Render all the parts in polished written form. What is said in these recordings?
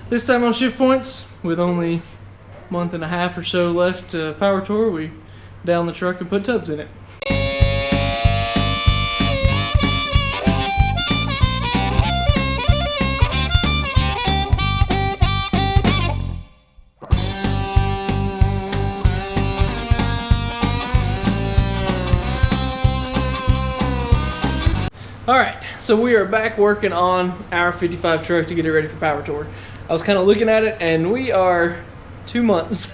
This time on Shift Points, with only a month and a half or so left to power tour, we down the truck and put tubs in it. Alright, so we are back working on our 55 truck to get it ready for power tour. I was kind of looking at it, and we are 2 months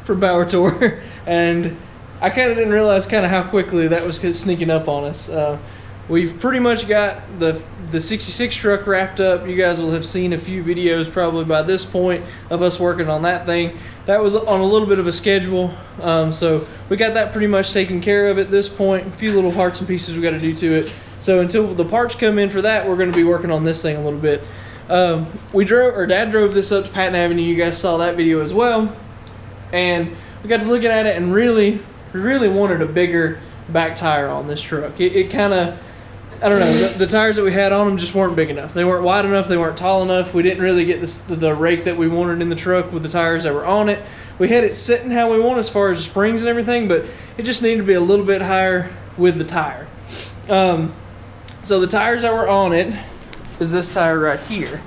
for power tour, and I kind of didn't realize kind of how quickly that was sneaking up on us. We've pretty much got the 66 truck wrapped up. You guys will have seen a few videos probably by this point of us working on that thing. That was on a little bit of a schedule, so we got that pretty much taken care of at this point. A few little parts and pieces we got to do to it. So until the parts come in for that, we're going to be working on this thing a little bit. Dad drove this up to Patton Avenue. You guys saw that video as well, and we got to looking at it and really wanted a bigger back tire on this truck. It kind of, I don't know, the tires that we had on them just weren't big enough. They weren't wide enough. They weren't tall enough. We didn't really get the rake that we wanted in the truck with the tires that were on it. We had it sitting how we want as far as the springs and everything, but it just needed to be a little bit higher with the tire. So the tires that were on it is this tire right here.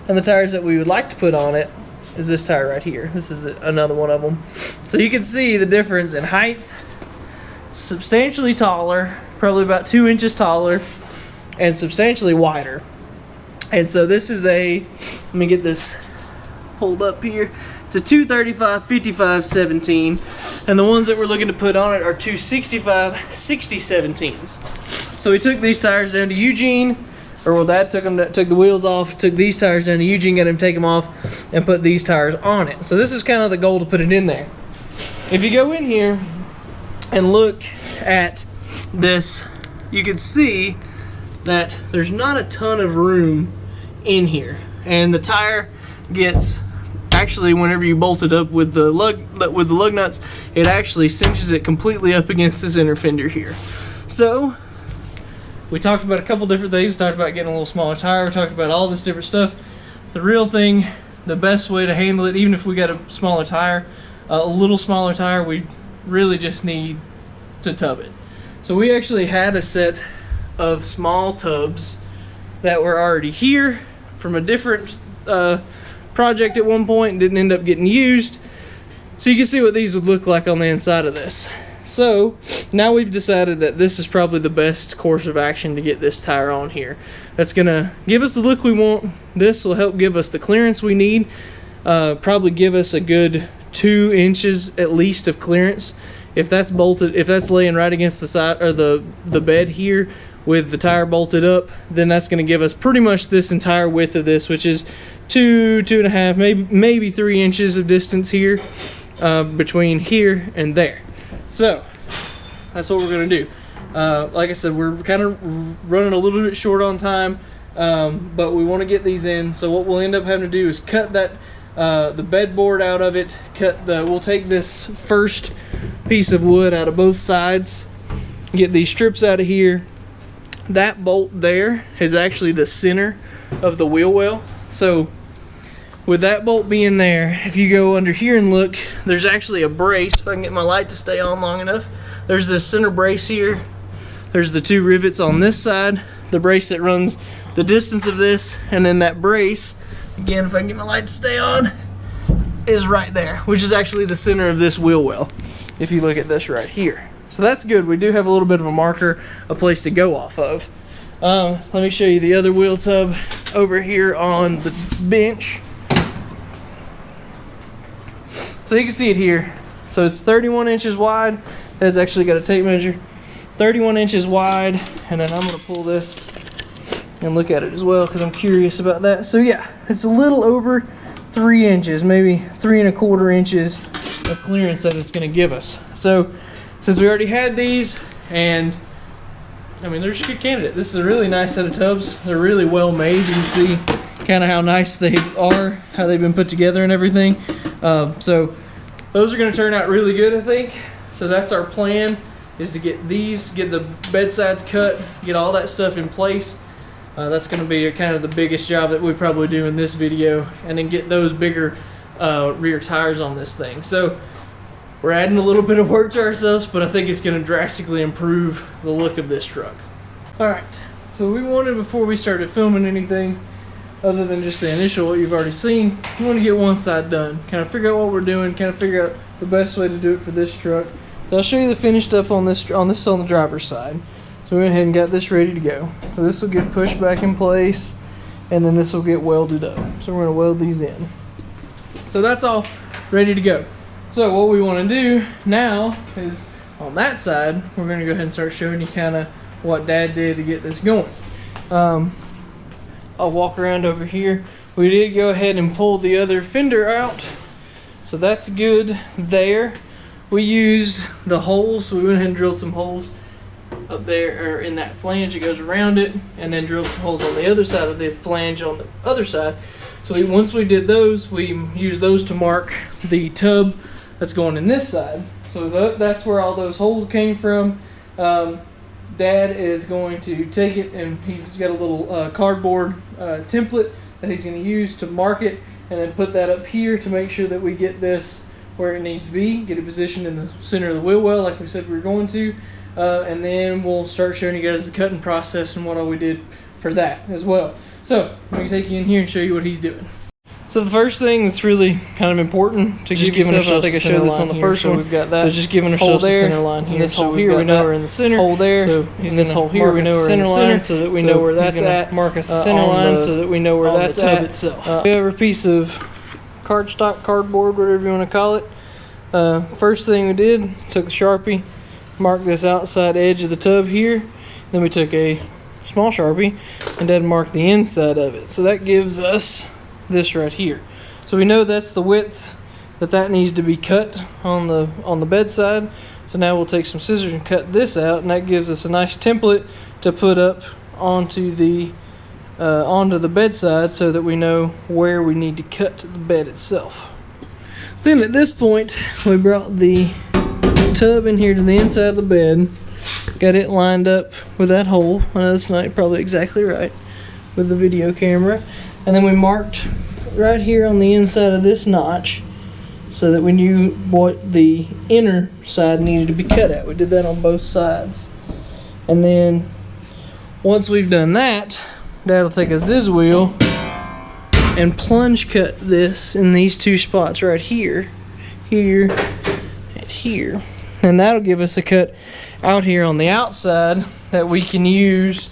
And the tires that we would like to put on it is this tire right here. This is another one of them. So you can see the difference in height. Substantially taller, probably about 2 inches taller, and substantially wider. And so this is let me get this pulled up here. It's a 235 55 17, and the ones that we're looking to put on it are 265 60 17s. So we took these tires down to Eugene, Dad took the wheels off, took these tires down to Eugene, got him to take them off, and put these tires on it. So this is kind of the goal to put it in there. If you go in here and look at this, you can see that there's not a ton of room in here, and the tire gets, actually whenever you bolt it up with the lug nuts, it actually cinches it completely up against this inner fender here. So we talked about a couple different things. We talked about getting a little smaller tire. We talked about all this different stuff. The real thing, the best way to handle it, even if we got a smaller tire, a little smaller tire, we really just need to tub it. So we actually had a set of small tubs that were already here from a different project at one point and didn't end up getting used. So you can see what these would look like on the inside of this. So now we've decided that this is probably the best course of action to get this tire on here. That's gonna give us the look we want. This will help give us the clearance we need. Probably give us a good 2 inches at least of clearance. If that's bolted, if that's laying right against the side or the bed here with the tire bolted up, then that's going to give us pretty much this entire width of this, which is 2.5, maybe 3 inches of distance here between here and there. So that's what we're going to do. Like I said, we're kind of running a little bit short on time, but we want to get these in. So what we'll end up having to do is cut that the bed board out of it. We'll take this first piece of wood out of both sides, get these strips out of here. That bolt there is actually the center of the wheel well. So with that bolt being there, if you go under here and look, there's actually a brace. If I can get my light to stay on long enough, there's this center brace here. There's the 2 rivets on this side, the brace that runs the distance of this, and then that brace, again, if I can get my light to stay on, is right there, which is actually the center of this wheel well, if you look at this right here. So that's good. We do have a little bit of a marker, a place to go off of. Let me show you the other wheel tub over here on the bench. So you can see it here. So it's 31 inches wide. That's actually got a tape measure. 31 inches wide, and then I'm going to pull this and look at it as well because I'm curious about that. So yeah, it's a little over 3 inches, maybe 3.25 inches of clearance that it's going to give us. So since we already had these, and I mean, they're just a good candidate. This is a really nice set of tubs. They're really well made. You can see kind of how nice they are, how they've been put together and everything. So those are going to turn out really good, I think. So that's our plan, is to get the bed sides cut, get all that stuff in place. That's going to be kind of the biggest job that we probably do in this video, and then get those bigger rear tires on this thing. So we're adding a little bit of work to ourselves, but I think it's going to drastically improve the look of this truck. Alright, so we wanted, before we started filming anything other than just the initial, what you've already seen, we want to get one side done, kind of figure out what we're doing, kind of figure out the best way to do it for this truck. So I'll show you the finished up on this on the driver's side. So we went ahead and got this ready to go. So this will get pushed back in place, and then this will get welded up. So we're going to weld these in. So that's all ready to go. So what we want to do now is, on that side, we're going to go ahead and start showing you kind of what Dad did to get this going. I'll walk around over here. We did go ahead and pull the other fender out, so that's good there. We used the holes, so we went ahead and drilled some holes up there, or in that flange that goes around it, and then drilled some holes on the other side of the flange on the other side. So once we did those, we used those to mark the tub that's going in this side. So that's where all those holes came from. Dad is going to take it, and he's got a little cardboard template that he's going to use to mark it, and then put that up here to make sure that we get this where it needs to be, get it positioned in the center of the wheel well like we said we were going to, and then we'll start showing you guys the cutting process and what all we did for that as well. So I'm going to take you in here and show you what he's doing. So the first thing that's really kind of important to give yourself, I think I showed this on the first one, we've got that. Is just giving ourselves the center line here. This hole here we know we're in the center. Hole there. So in this hole here we know we're in the center, so that we know where that's at. Mark us the center line so that we know where that's at. Itself. We have a piece of cardstock, cardboard, whatever you want to call it. First thing we did, took the Sharpie, marked this outside edge of the tub here. Then we took a small Sharpie and then marked the inside of it. So that gives us this right here. So we know that's the width that needs to be cut on the bedside. So now we'll take some scissors and cut this out, and that gives us a nice template to put up onto the bedside, so that we know where we need to cut the bed itself. Then at this point, we brought the tub in here to the inside of the bed, got it lined up with that hole. I know it's not probably exactly right with the video camera. And then we marked right here on the inside of this notch so that we knew what the inner side needed to be cut at. We did that on both sides. And then once we've done that, Dad will take a Ziz wheel and plunge cut this in these two spots right here, here, and here. And that'll give us a cut out here on the outside that we can use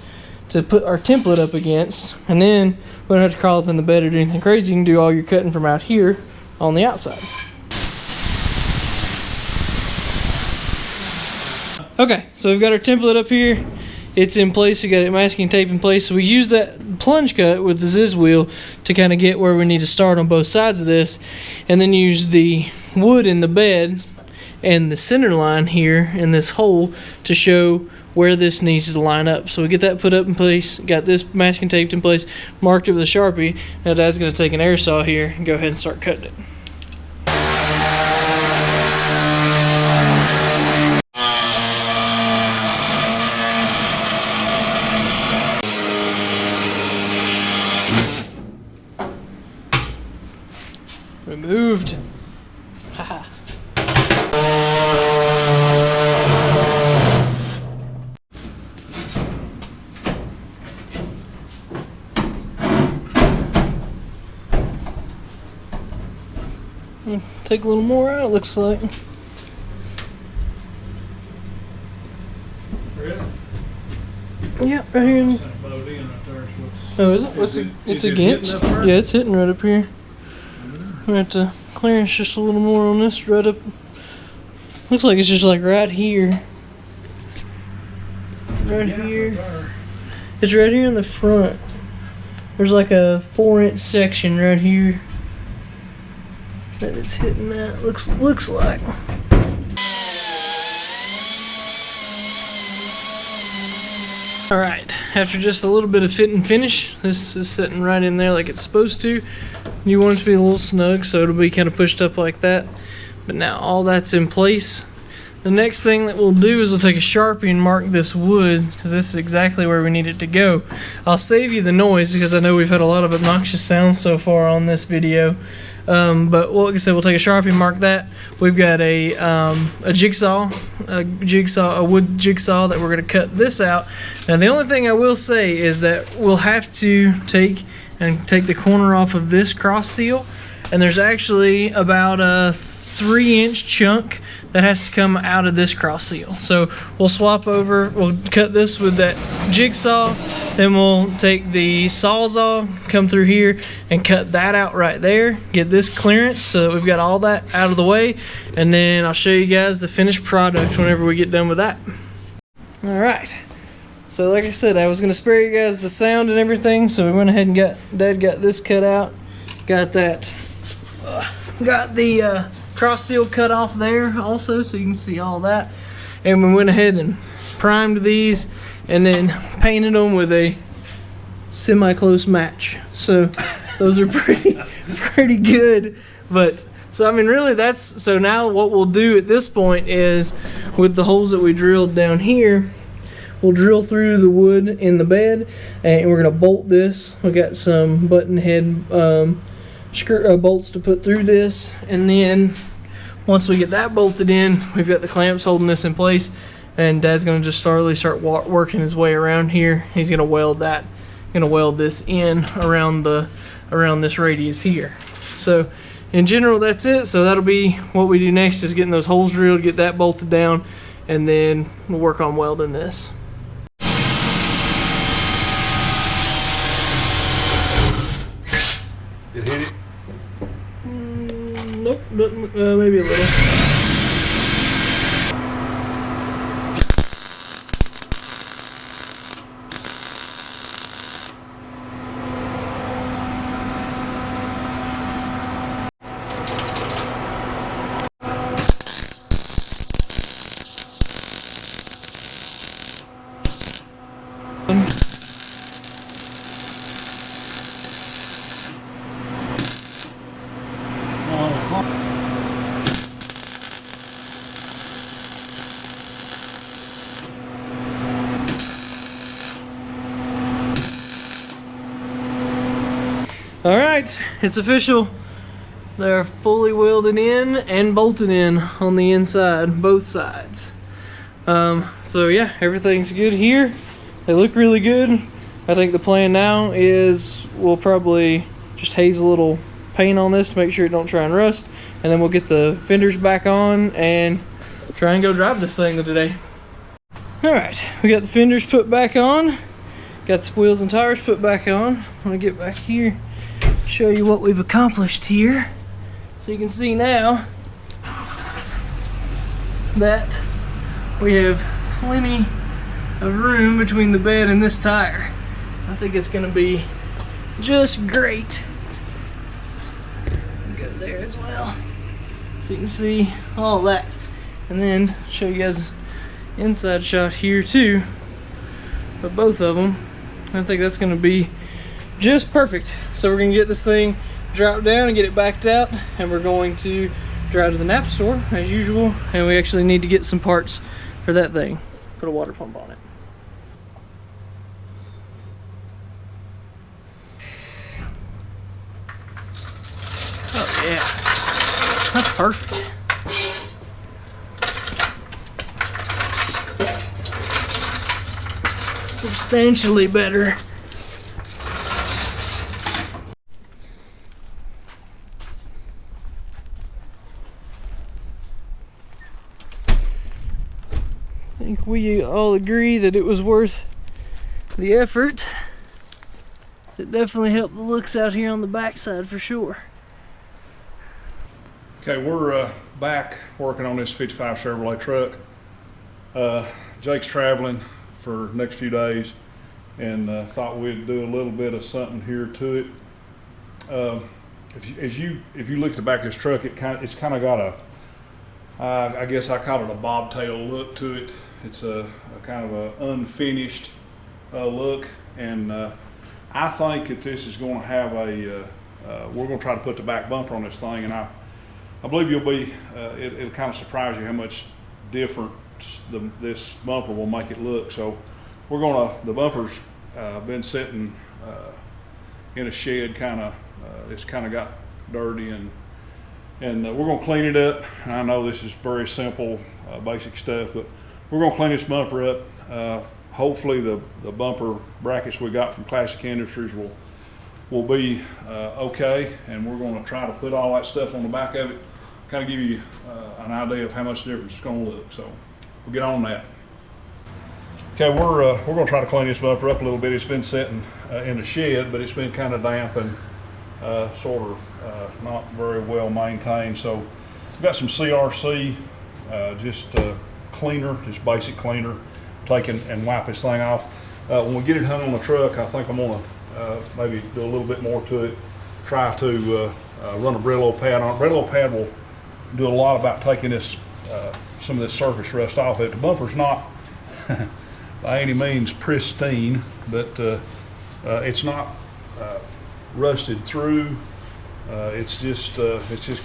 to put our template up against, and then we don't have to crawl up in the bed or do anything crazy. You can do all your cutting from out here on the outside. Okay, so we've got our template up here. It's in place. We got it masking tape in place. So we use that plunge cut with the Ziz wheel to kind of get where we need to start on both sides of this, and then use the wood in the bed and the center line here in this hole to show where this needs to line up. So we get that put up in place, got this masking taped in place, marked it with a Sharpie. Now Dad's going to take an air saw here and go ahead and start cutting it. Removed. Haha. Take a little more out, it looks like. Really? Yeah, right here. Oh, is it? What's it? It's against? Yeah, it's hitting right up here. We have to clearance just a little more on this right up. Looks like it's just like right here. Right here. It's right here in the front. There's like a 4-inch section right here that it's hitting at. Looks like. Alright, after just a little bit of fit and finish, this is sitting right in there like it's supposed to. You want it to be a little snug, so it'll be kind of pushed up like that. But now all that's in place. the next thing that we'll do is we'll take a Sharpie and mark this wood, because this is exactly where we need it to go. I'll save you the noise because I know we've had a lot of obnoxious sounds so far on this video. But like I said, we'll take a Sharpie and mark that. We've got a wood jigsaw that we're going to cut this out. Now the only thing I will say is that we'll have to take the corner off of this cross seal, and there's actually about a 3-inch chunk that has to come out of this cross seal. So we'll swap over, we'll cut this with that jigsaw, then we'll take the Sawzall, come through here and cut that out right there, get this clearance so that we've got all that out of the way, and then I'll show you guys the finished product whenever we get done with that. Alright, so like I said, I was going to spare you guys the sound and everything, so we went ahead and Dad got this cut out, got that, got the cross seal cut off there also, so you can see all that, and we went ahead and primed these and then painted them with a semi-close match. So those are pretty good. But so I mean, really, that's so now what we'll do at this point is with the holes that we drilled down here, we'll drill through the wood in the bed, and we're gonna bolt this. We got some button head bolts to put through this, and then once we get that bolted in, we've got the clamps holding this in place, and Dad's gonna just slowly start working his way around here. He's gonna weld this in around this radius here. So in general, that's it. So that'll be what we do next, is getting those holes drilled, get that bolted down, and then we'll work on welding this. It hit it? Nope, maybe a little. Alright, it's official. They're fully welded in and bolted in on the inside, both sides. So yeah, everything's good here. They look really good. I think the plan now is we'll probably just haze a little paint on this to make sure it don't try and rust, and then we'll get the fenders back on and try and go drive this thing today. Alright, we got the fenders put back on, got the wheels and tires put back on. I'm gonna get back here, show you what we've accomplished here. So you can see now that we have plenty of room between the bed and this tire. I think it's gonna be just great. Go there as well, so you can see all that. And then show you guys inside shot here too, of both of them. I think that's gonna be just perfect. So we're gonna get this thing dropped down and get it backed out, and we're going to drive to the Napa store as usual, and we actually need to get some parts for that thing. Put a water pump on it. Oh yeah, that's perfect. Substantially better. I think we all agree that it was worth the effort. It definitely helped the looks out here on the backside for sure. Okay, we're back working on this 55 Chevrolet truck. Jake's traveling for the next few days, and thought we'd do a little bit of something here to it. If you look at the back of this truck, it's kind of got a I guess I call it a bobtail look to it. It's a kind of a unfinished look, and I think that this is going to have a we're going to try to put the back bumper on this thing, and I believe you'll be it'll kind of surprise you how much different this bumper will make it look. So the bumper's been sitting in a shed, it's kind of got dirty, and we're going to clean it up. And I know this is very simple, basic stuff, but we're going to clean this bumper up. Hopefully the bumper brackets we got from Classic Industries will be okay, and we're going to try to put all that stuff on the back of it, kind of give you an idea of how much difference it's going to look. So we'll get on that. Okay, we're going to try to clean this bumper up a little bit. It's been sitting in the shed, but it's been kind of damp and sort of not very well maintained. So we've got some CRC, just cleaner, just basic cleaner. Take and wipe this thing off. When we get it hung on the truck, I think I'm going to maybe do a little bit more to it. Try to run a Brillo pad on it. Brillo pad will do a lot about taking this some of this surface rust off it. The bumper's not by any means pristine, but it's not rusted through. It's just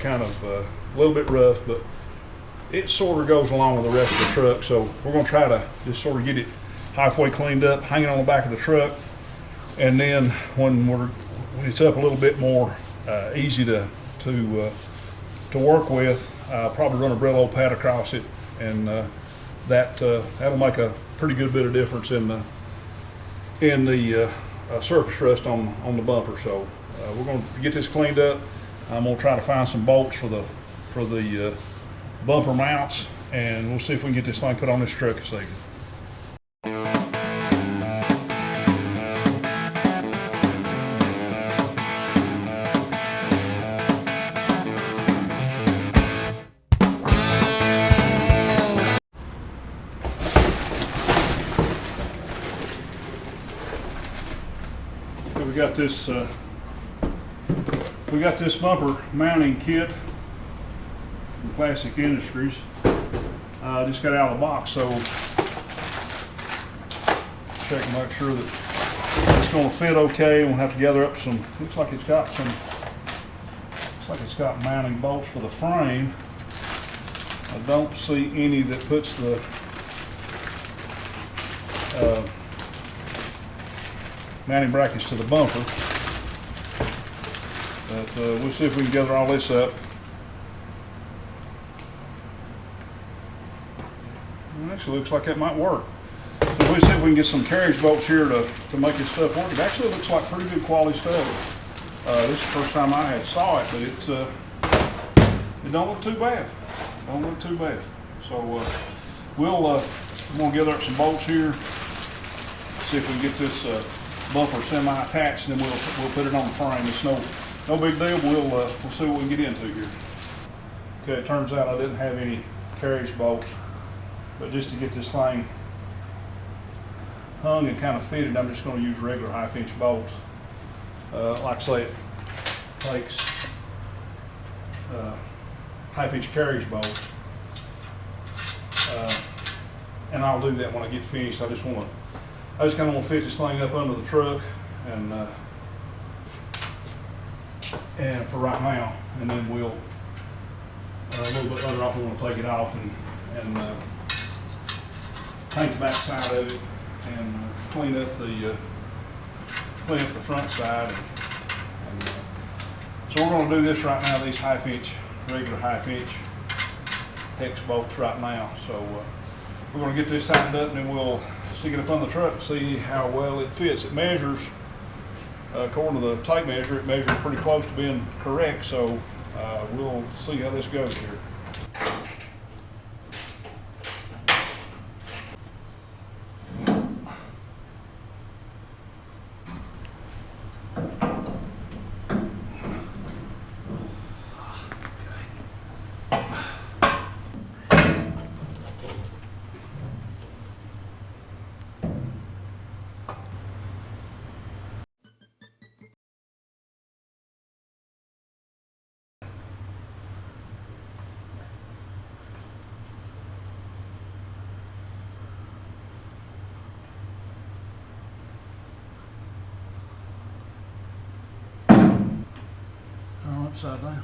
kind of a little bit rough, but it sort of goes along with the rest of the truck. So we're going to try to just sort of get it halfway cleaned up, hang it on the back of the truck, and then when it's up a little bit more easy to work with, probably run a Brillo pad across it, and that'll make a pretty good bit of difference in the surface rust on the bumper. So we're going to get this cleaned up. I'm going to try to find some bolts for the bumper mounts, and we'll see if we can get this thing put on this truck this evening. We got this bumper mounting kit from Classic Industries. Just got out of the box, so check and make sure that it's going to fit okay. We'll have to gather up some. Looks like it's got mounting bolts for the frame. I don't see any that puts the mounting brackets to the bumper, but we'll see if we can gather all this up. Actually looks like that might work. So we'll see if we can get some carriage bolts here to make this stuff work. It actually looks like pretty good quality stuff. This is the first time I saw it, but it don't look too bad. Don't look too bad. So we're going to gather up some bolts here, see if we can get this bumper semi-attached, and then we'll put it on the frame. It's no big deal. We'll see what we can get into here. Okay, it turns out I didn't have any carriage bolts, but just to get this thing hung and kind of fitted, I'm just going to use regular 1/2 inch bolts. Like I say, it takes 1/2 inch carriage bolts, and I'll do that when I get finished. I just kind of want to fit this thing up under the truck, and for right now, and then we'll a little bit later off, we want to take it off and paint the back side of it, and clean up the front side. So we're going to do this right now, these regular 1/2 inch hex bolts right now. So we're going to get this tightened up, and then we'll stick it up on the truck and see how well it fits. It measures, according to the tape measure, it measures pretty close to being correct. So we'll see how this goes here. Upside down.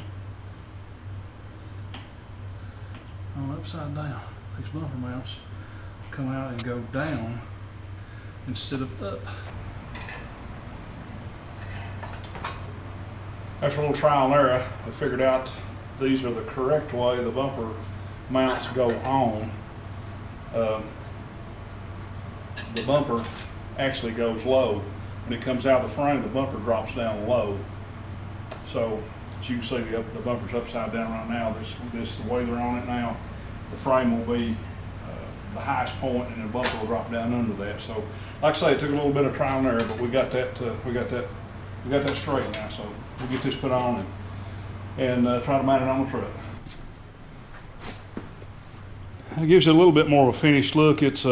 Upside down. these bumper mounts come out and go down instead of up. After a little trial and error, I figured out these are the correct way the bumper mounts go on. The bumper actually goes low. When it comes out of the frame, the bumper drops down low. So as you can see, the bumper's upside down right now. This the way they're on it now. The frame will be the highest point, and the bumper will drop down under that. So, like I say, it took a little bit of trial and error, but we got that straight now. So we'll get this put on and try to mount it on the truck. It gives you a little bit more of a finished look. It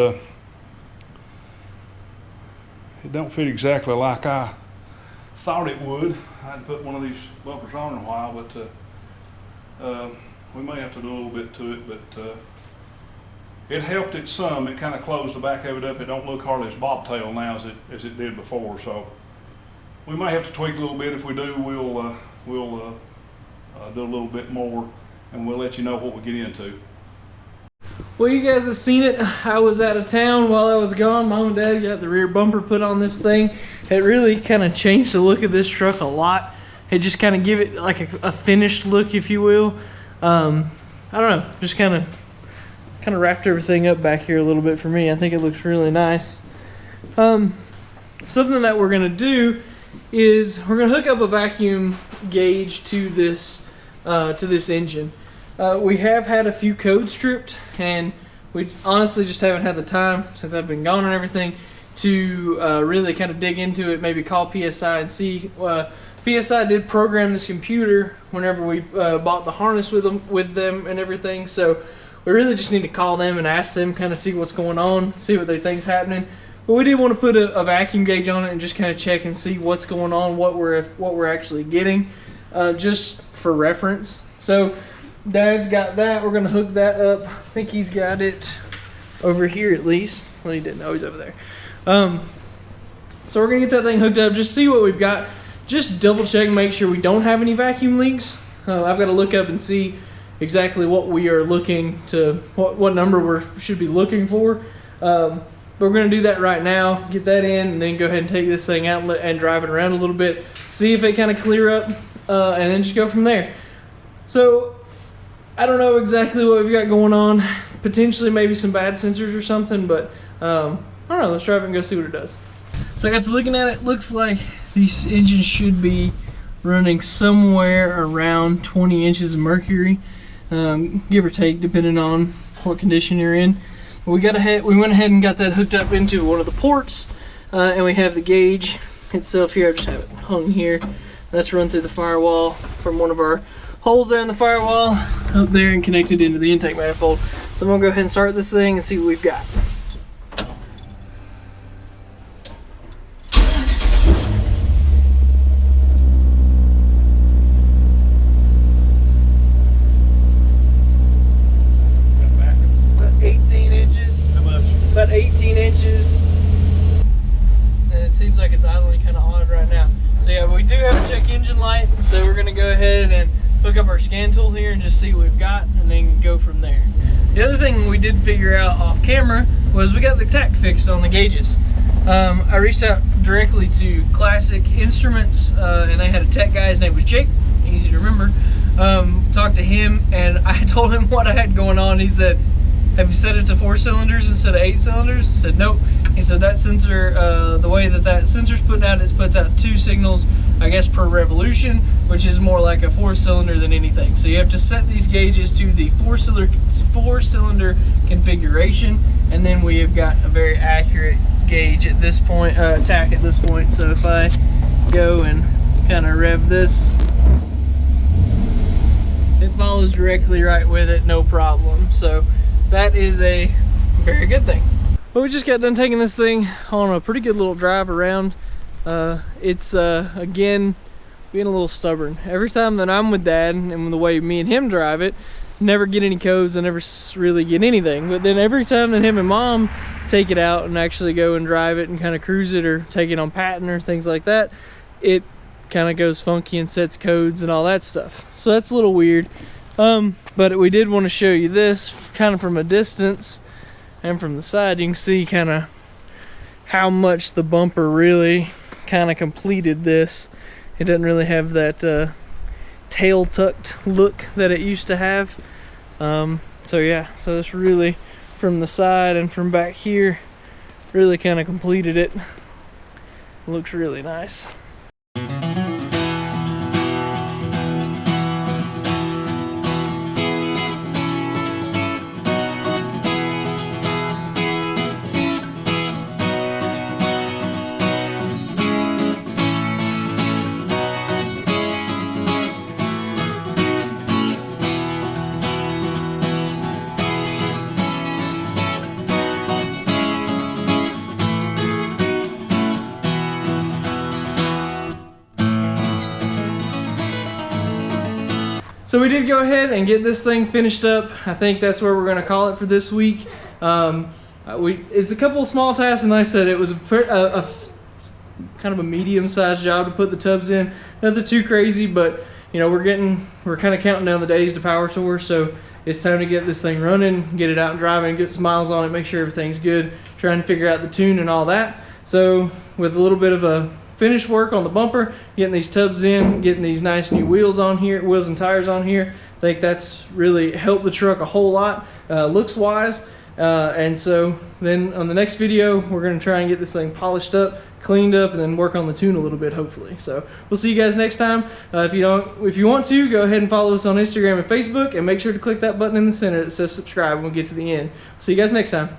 don't fit exactly like I thought it would. I hadn't put one of these bumpers on in a while, but we may have to do a little bit to it. But it helped it some. It kind of closed the back of it up. It don't look hardly as bobtail now as it did before. So we may have to tweak a little bit. If we do, we'll do a little bit more, and we'll let you know what we get into. Well, you guys have seen it. I was out of town while I was gone. Mom and Dad got the rear bumper put on this thing. It really kind of changed the look of this truck a lot. It just kind of give it like a finished look, if you will. I don't know, just kind of wrapped everything up back here a little bit for me. I think it looks really nice. Something that we're gonna do is we're gonna hook up a vacuum gauge to this engine. We have had a few codes stripped, and we honestly just haven't had the time since I've been gone and everything to really kind of dig into it, maybe call PSI and see. PSI did program this computer whenever we bought the harness with them and everything, so we really just need to call them and ask them, kind of see what's going on, see what they think's happening. But we did want to put a vacuum gauge on it and just kind of check and see what's going on, what we're actually getting, just for reference. So Dad's got that. We're gonna hook that up. I think he's got it over here at least. Well, he didn't know he's over there. So we're gonna get that thing hooked up, just see what we've got. Just double check, make sure we don't have any vacuum leaks. I've got to look up and see exactly what we are looking to, what number we should be looking for. But we're going to do that right now, get that in, and then go ahead and take this thing out and drive it around a little bit, see if it kind of clear up, and then just go from there. So I don't know exactly what we've got going on. Potentially maybe some bad sensors or something, but I don't know. Let's drive it and go see what it does. So I got to looking at it. Looks like these engines should be running somewhere around 20 inches of mercury, give or take, depending on what condition you're in. We went ahead and got that hooked up into one of the ports, and we have the gauge itself here. I just have it hung here. That's run through the firewall from one of our holes there in the firewall up there and connected into the intake manifold. So I'm gonna go ahead and start this thing and see what we've got. About 18 inches, and it seems like it's idling kind of odd right now. So yeah, we do have a check engine light, so we're going to go ahead and hook up our scan tool here and just see what we've got, and then go from there. The other thing we did figure out off camera was we got the tack fixed on the gauges. I reached out directly to Classic Instruments, and they had a tech guy. His name was Jake, easy to remember. Talked to him, and I told him what I had going on. He said, "Have you set it to 4 cylinders instead of 8 cylinders?" I said, "Nope." He said that sensor, the way that sensor's putting out, it puts out 2 signals, I guess, per revolution, which is more like a 4-cylinder than anything. So you have to set these gauges to the 4-cylinder configuration, and then we have got a very accurate gauge at this point, tack at this point. So if I go and kind of rev this, it follows directly right with it, no problem. So that is a very good thing. Well, we just got done taking this thing on a pretty good little drive around. It's again being a little stubborn. Every time that I'm with Dad and the way me and him drive it, never get any codes, I never really get anything. But then every time that him and Mom take it out and actually go and drive it and kind of cruise it or take it on patent or things like that, it kind of goes funky and sets codes and all that stuff. So that's a little weird. But we did want to show you this kind of from a distance, and from the side you can see kind of how much the bumper really kind of completed this. It doesn't really have that tail tucked look that it used to have. So yeah, so this really, from the side and from back here, really kind of completed it. Looks really nice. So we did go ahead and get this thing finished up. I think that's where we're going to call it for this week. It's a couple of small tasks, and like I said, it was a kind of a medium-sized job to put the tubs in. Nothing too crazy, but you know, we're kind of counting down the days to Power Tour, so it's time to get this thing running, get it out and driving, get some miles on it, make sure everything's good, trying to figure out the tune and all that. So with a little bit of a finish work on the bumper, getting these tubs in, getting these nice new wheels on here, wheels and tires on here, I think that's really helped the truck a whole lot, looks wise. And so then on the next video, we're going to try and get this thing polished up, cleaned up, and then work on the tune a little bit, hopefully. So we'll see you guys next time. If you want to, go ahead and follow us on Instagram and Facebook, and make sure to click that button in the center that says subscribe when we get to the end. See you guys next time.